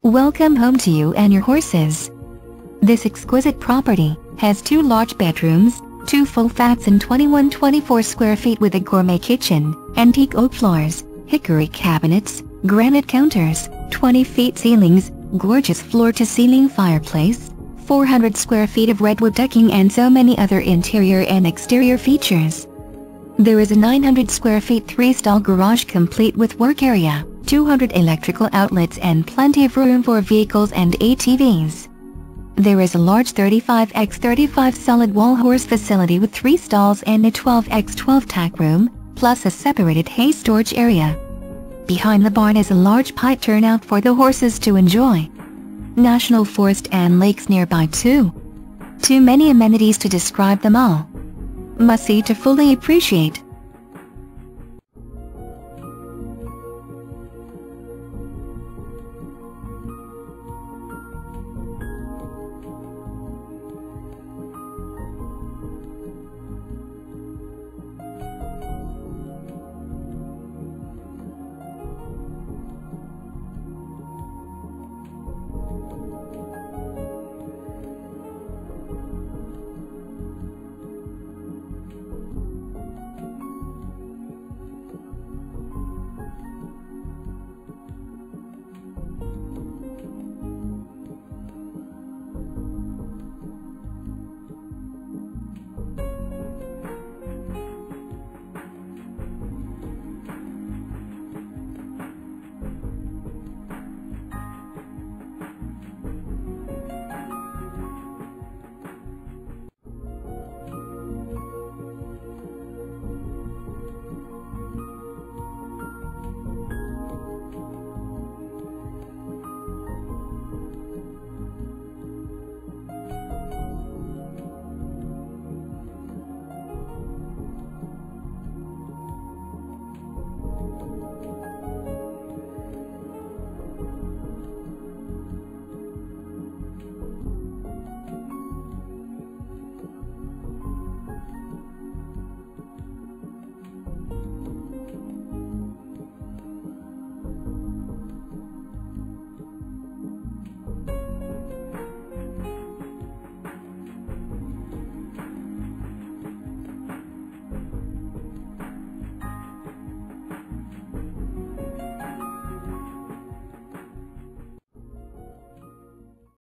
Welcome home to you and your horses. This exquisite property has 2 large bedrooms, 2 full flats and 24 square feet with a gourmet kitchen, antique oak floors, hickory cabinets, granite counters, 20 feet ceilings, gorgeous floor-to-ceiling fireplace, 400 square feet of redwood decking and so many other interior and exterior features. There is a 900 square feet 3-stall garage complete with work area, 200 electrical outlets and plenty of room for vehicles and ATVs. There is a large 35x35 solid wall horse facility with 3 stalls and a 12x12 tack room, plus a separated hay storage area. Behind the barn is a large pipe turnout for the horses to enjoy. National forest and lakes nearby too. Too many amenities to describe them all. Must see to fully appreciate.